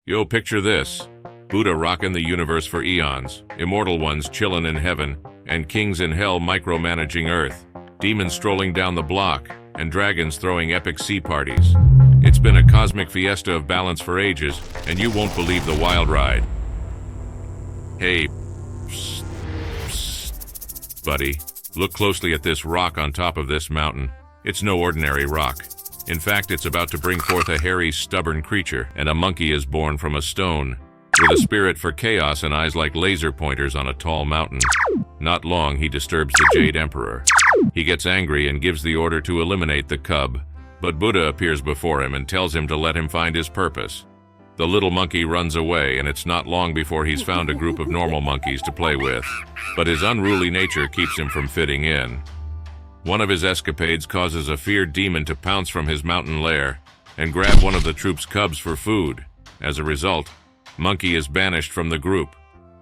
Yo, picture this. Buddha rocking the universe for eons, immortal ones chillin' in heaven, and kings in hell micromanaging earth, demons strolling down the block, and dragons throwing epic sea parties. It's been a cosmic fiesta of balance for ages, and you won't believe the wild ride. Hey, psst, buddy, look closely at this rock on top of this mountain. It's no ordinary rock. In fact, it's about to bring forth a hairy, stubborn creature, and a monkey is born from a stone, with a spirit for chaos and eyes like laser pointers on a tall mountain. Not long, he disturbs the Jade Emperor. He gets angry and gives the order to eliminate the cub, but Buddha appears before him and tells him to let him find his purpose. The little monkey runs away, and it's not long before he's found a group of normal monkeys to play with, but his unruly nature keeps him from fitting in. One of his escapades causes a feared demon to pounce from his mountain lair and grab one of the troop's cubs for food. As a result, Monkey is banished from the group.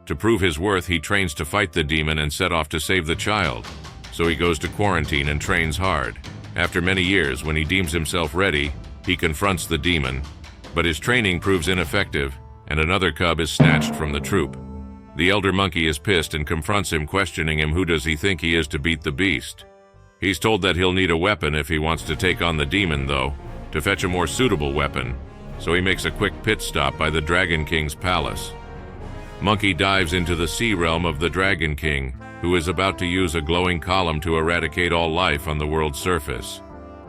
To prove his worth, he trains to fight the demon and set off to save the child. So he goes to quarantine and trains hard. After many years, when he deems himself ready, he confronts the demon, but his training proves ineffective, and another cub is snatched from the troop. The elder monkey is pissed and confronts him, questioning him who does he think he is to beat the beast. He's told that he'll need a weapon if he wants to take on the demon, though, to fetch a more suitable weapon, so he makes a quick pit stop by the Dragon King's palace. Monkey dives into the sea realm of the Dragon King, who is about to use a glowing column to eradicate all life on the world's surface.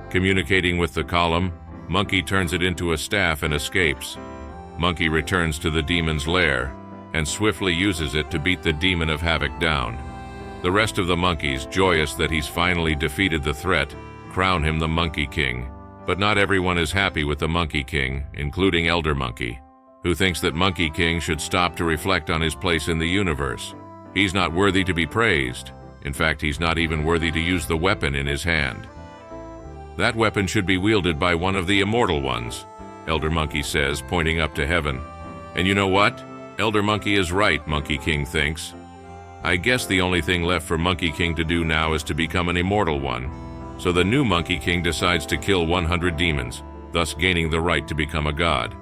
Communicating with the column, Monkey turns it into a staff and escapes. Monkey returns to the demon's lair and swiftly uses it to beat the demon of havoc down. The rest of the monkeys, joyous that he's finally defeated the threat, crown him the Monkey King. But not everyone is happy with the Monkey King, including Elder Monkey, who thinks that Monkey King should stop to reflect on his place in the universe. He's not worthy to be praised. In fact, he's not even worthy to use the weapon in his hand. That weapon should be wielded by one of the immortal ones, Elder Monkey says, pointing up to heaven. And you know what? Elder Monkey is right, Monkey King thinks. I guess the only thing left for Monkey King to do now is to become an immortal one. So the new Monkey King decides to kill 100 demons, thus gaining the right to become a god.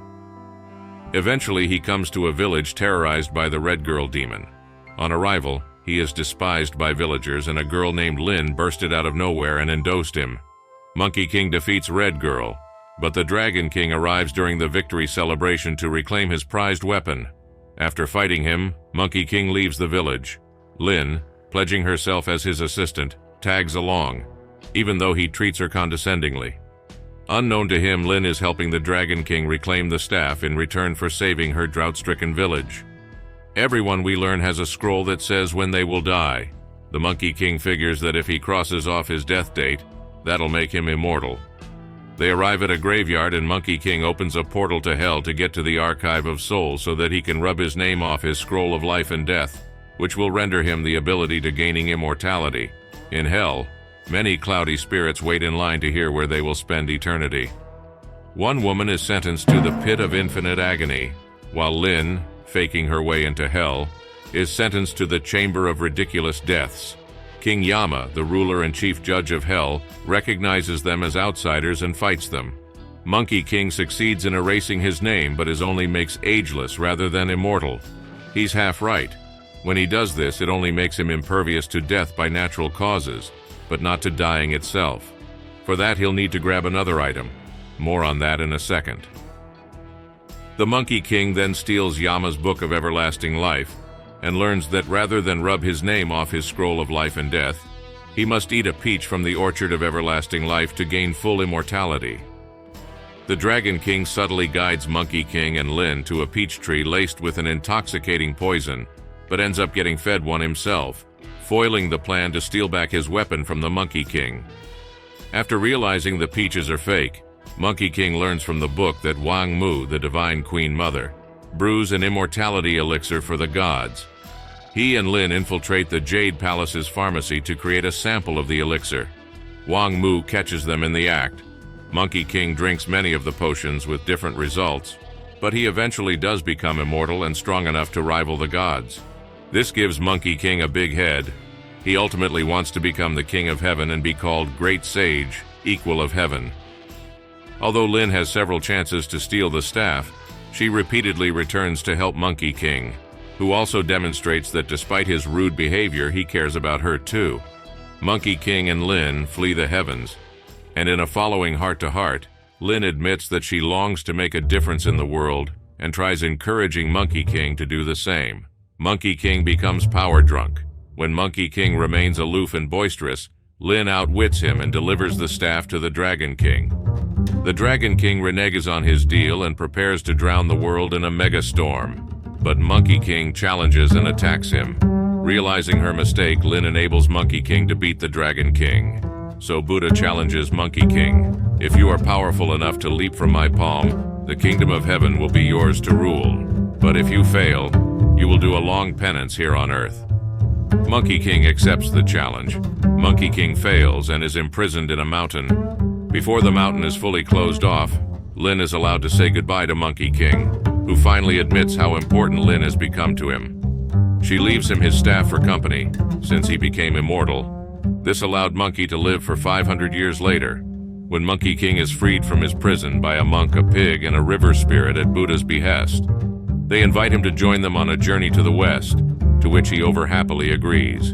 Eventually, he comes to a village terrorized by the Red Girl demon. On arrival, he is despised by villagers, and a girl named Lynn bursted out of nowhere and endorsed him. Monkey King defeats Red Girl, but the Dragon King arrives during the victory celebration to reclaim his prized weapon. After fighting him, Monkey King leaves the village. Lynn, pledging herself as his assistant, tags along, even though he treats her condescendingly. Unknown to him, Lynn is helping the Dragon King reclaim the staff in return for saving her drought-stricken village. Everyone, we learn, has a scroll that says when they will die. The Monkey King figures that if he crosses off his death date, that'll make him immortal. They arrive at a graveyard, and Monkey King opens a portal to hell to get to the Archive of Souls so that he can rub his name off his scroll of life and death, which will render him the ability to gaining immortality. In hell, many cloudy spirits wait in line to hear where they will spend eternity. One woman is sentenced to the pit of infinite agony, while Lynn, faking her way into hell, is sentenced to the chamber of ridiculous deaths. King Yama, the ruler and chief judge of hell, recognizes them as outsiders and fights them. Monkey King succeeds in erasing his name, but only makes ageless rather than immortal. He's half right. When he does this, it only makes him impervious to death by natural causes, but not to dying itself. For that, he'll need to grab another item. More on that in a second. The Monkey King then steals Yama's Book of Everlasting Life and learns that rather than rub his name off his scroll of life and death, he must eat a peach from the orchard of everlasting life to gain full immortality. The Dragon King subtly guides Monkey King and Lynn to a peach tree laced with an intoxicating poison, but ends up getting fed one himself, foiling the plan to steal back his weapon from the Monkey King. After realizing the peaches are fake, Monkey King learns from the book that Wang Mu, the Divine Queen Mother, brews an immortality elixir for the gods. He and Lin infiltrate the Jade Palace's pharmacy to create a sample of the elixir. Wang Mu catches them in the act. Monkey King drinks many of the potions with different results, but he eventually does become immortal and strong enough to rival the gods. This gives Monkey King a big head. He ultimately wants to become the king of heaven and be called Great Sage, equal of heaven. Although Lin has several chances to steal the staff, She repeatedly returns to help Monkey King, who also demonstrates that despite his rude behavior, he cares about her too. Monkey King and Lin flee the heavens, and in a following heart-to-heart, Lin admits that she longs to make a difference in the world and tries encouraging Monkey King to do the same. Monkey King becomes power-drunk. When Monkey King remains aloof and boisterous, Lin outwits him and delivers the staff to the Dragon King. The Dragon King reneges on his deal and prepares to drown the world in a mega-storm. But Monkey King challenges and attacks him. Realizing her mistake, Lin enables Monkey King to beat the Dragon King. So Buddha challenges Monkey King, "If you are powerful enough to leap from my palm, the kingdom of heaven will be yours to rule. But if you fail, you will do a long penance here on earth." Monkey King accepts the challenge. Monkey King fails and is imprisoned in a mountain. Before the mountain is fully closed off, Lin is allowed to say goodbye to Monkey King, who finally admits how important Lin has become to him. She leaves him his staff for company, since he became immortal. This allowed Monkey to live for 500 years later. When Monkey King is freed from his prison by a monk, a pig, and a river spirit at Buddha's behest, they invite him to join them on a journey to the west, to which he overhappily agrees.